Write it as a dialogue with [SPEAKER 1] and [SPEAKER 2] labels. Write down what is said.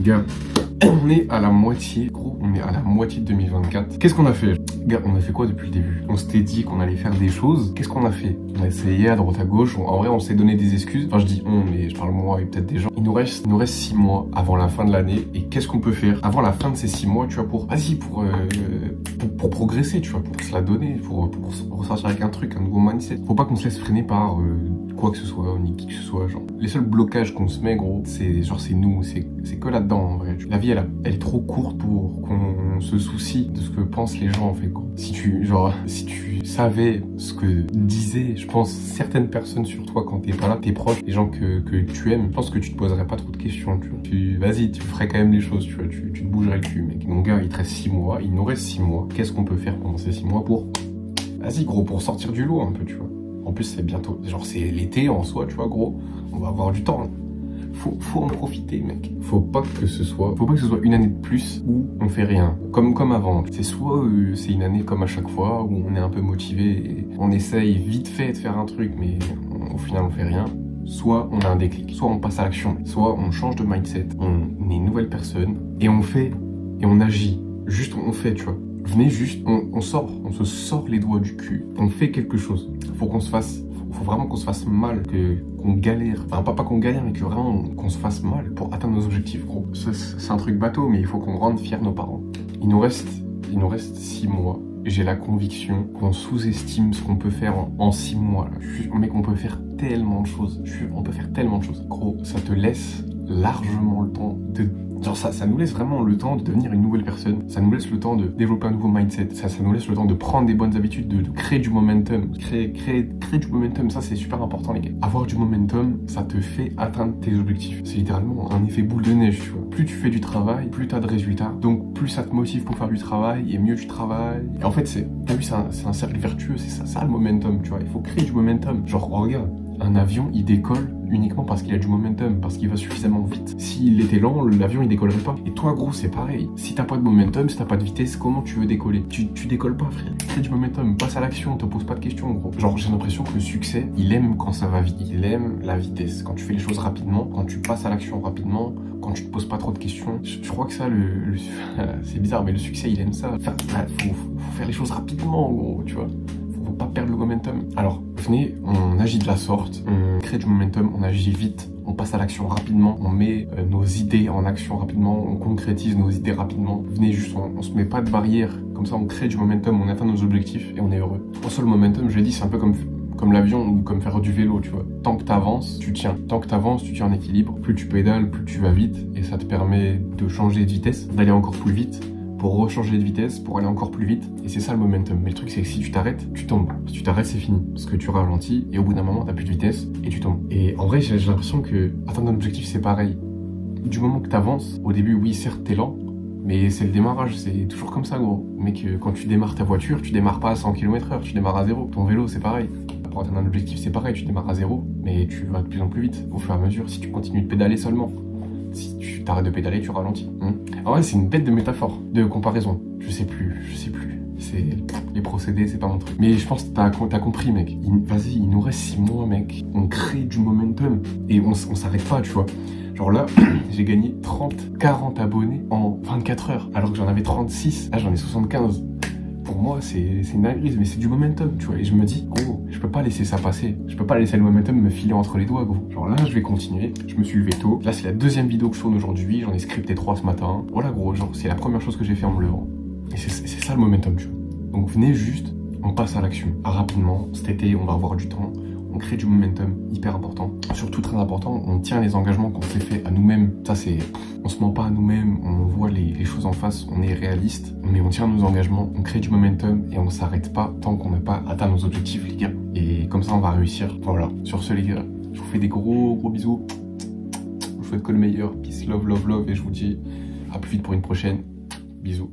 [SPEAKER 1] Gars, on est à la moitié, gros, on est à la moitié de 2024. Qu'est-ce qu'on a fait? Gars, on a fait quoi depuis le début? On s'était dit qu'on allait faire des choses. Qu'est-ce qu'on a fait? On a essayé à droite à gauche. En vrai, on s'est donné des excuses. Enfin, je dis on, mais je parle moi et peut-être des gens. Il nous reste 6 mois avant la fin de l'année. Et qu'est-ce qu'on peut faire avant la fin de ces 6 mois, tu vois, pour progresser, tu vois, pour se la donner, pour ressortir avec un truc, un nouveau mindset. Faut pas qu'on se laisse freiner par quoi que ce soit, ni qui que ce soit, genre. Les seuls blocages qu'on se met, gros, c'est nous, c'est que là-dedans, en vrai. La vie, elle est trop courte pour qu'on se soucie de ce que pensent les gens, en fait, gros. Si tu savais ce que disaient, je pense, certaines personnes sur toi quand t'es pas là, tes proches, les gens que tu aimes, je pense que tu te poserais pas trop de questions, tu vois. Vas-y, tu ferais quand même les choses, tu vois, tu te bougerais le cul, mec. Mon gars, il te reste 6 mois, il nous reste 6 mois. Qu'est-ce qu'on peut faire pendant ces 6 mois vas-y, gros, pour sortir du lot un peu, tu vois. En plus, c'est bientôt, genre, c'est l'été en soi, tu vois, gros. On va avoir du temps, hein. Faut en profiter, mec. Faut pas que ce soit une année de plus où on fait rien. Comme avant. C'est soit c'est une année comme à chaque fois où on est un peu motivé et on essaye vite fait de faire un truc, mais au final on fait rien. Soit on a un déclic, soit on passe à l'action, soit on change de mindset, on est une nouvelle personne et on fait et on agit. Juste on fait, tu vois. Venez juste, on se sort les doigts du cul, on fait quelque chose. Faut vraiment qu'on se fasse mal, qu'on galère. Enfin, pas qu'on galère, mais que vraiment qu'on se fasse mal pour atteindre nos objectifs, gros. C'est un truc bateau, mais il faut qu'on rende fiers nos parents. Il nous reste 6 mois. J'ai la conviction qu'on sous-estime ce qu'on peut faire en 6 mois. Là. Mec, on peut faire tellement de choses. On peut faire tellement de choses. Gros, ça te laisse largement le temps de... Genre ça nous laisse vraiment le temps de devenir une nouvelle personne. Ça nous laisse le temps de développer un nouveau mindset. Ça nous laisse le temps de prendre des bonnes habitudes, de créer du momentum. Créer du momentum, ça c'est super important, les gars. Avoir du momentum, ça te fait atteindre tes objectifs. C'est littéralement un effet boule de neige, tu vois. Plus tu fais du travail, plus tu as de résultats. Donc plus ça te motive pour faire du travail et mieux tu travailles. Et en fait, t'as vu, c'est un cercle vertueux, c'est ça le momentum, tu vois. Il faut créer du momentum. Genre, regarde, un avion, il décolle uniquement parce qu'il a du momentum, parce qu'il va suffisamment vite. S'il était lent, l'avion il décollerait pas. Et toi, gros, c'est pareil. Si t'as pas de momentum, si t'as pas de vitesse, comment tu veux décoller? Tu décolles pas, frère. Crée du momentum, passe à l'action, te pose pas de questions, gros. Genre, j'ai l'impression que le succès, il aime quand ça va vite. Il aime la vitesse. Quand tu fais les choses rapidement, quand tu passes à l'action rapidement, quand tu te poses pas trop de questions. Je crois que ça, c'est bizarre, mais le succès, il aime ça. Enfin, faut faire les choses rapidement, gros, tu vois. Faut pas perdre le momentum. Alors, venez, on agit de la sorte, on crée du momentum, on agit vite, on passe à l'action rapidement, on met nos idées en action rapidement, on concrétise nos idées rapidement. Venez juste, on se met pas de barrière, comme ça on crée du momentum, on atteint nos objectifs et on est heureux. En soi, le momentum, je l'ai dit, c'est un peu comme l'avion ou comme faire du vélo, tu vois. Tant que t'avances, tu tiens. Tant que t'avances, tu tiens en équilibre. Plus tu pédales, plus tu vas vite et ça te permet de changer de vitesse, d'aller encore plus vite, pour rechanger de vitesse, pour aller encore plus vite. Et c'est ça le momentum. Mais le truc, c'est que si tu t'arrêtes, tu tombes. Si tu t'arrêtes, c'est fini. Parce que tu ralentis et au bout d'un moment, t'as plus de vitesse et tu tombes. Et en vrai, j'ai l'impression que atteindre un objectif, c'est pareil. Du moment que t'avances, au début, oui, certes, t'es lent, mais c'est le démarrage. C'est toujours comme ça, gros. Mais que quand tu démarres ta voiture, tu démarres pas à 100 km/h, tu démarres à 0. Ton vélo, c'est pareil. Pour atteindre un objectif, c'est pareil. Tu démarres à 0, mais tu vas de plus en plus vite au fur et à mesure si tu continues de pédaler seulement. Si tu t'arrêtes de pédaler, tu ralentis. Ah ouais, c'est une bête de métaphore, de comparaison. Je sais plus. C'est les procédés, c'est pas mon truc. Mais je pense que t'as compris, mec. Vas-y, il nous reste 6 mois, mec. On crée du momentum et on s'arrête pas, tu vois. Genre là, j'ai gagné 40 abonnés en 24 heures, alors que j'en avais 36. Là, j'en ai 75. Pour moi, c'est une dinguerie, mais c'est du momentum, tu vois. Et je me dis, gros, je peux pas laisser ça passer. Je peux pas laisser le momentum me filer entre les doigts, gros. Genre là, je vais continuer. Je me suis levé tôt. Là, c'est la deuxième vidéo que je tourne aujourd'hui. J'en ai scripté 3 ce matin. Voilà, gros, genre, c'est la première chose que j'ai fait en me levant. Et c'est ça le momentum, tu vois. Donc venez juste, on passe à l'action. Rapidement, cet été, on va avoir du temps. On crée du momentum, hyper important. Surtout très important, on tient les engagements qu'on s'est fait à nous-mêmes. Ça, c'est... On se ment pas à nous-mêmes, on voit les choses en face, on est réaliste. Mais on tient nos engagements, on crée du momentum et on s'arrête pas tant qu'on n'a pas atteint nos objectifs, les gars. Et comme ça, on va réussir. Voilà. Sur ce, les gars, je vous fais des gros bisous. Je vous souhaite que le meilleur. Peace, love. Et je vous dis à plus vite pour une prochaine. Bisous.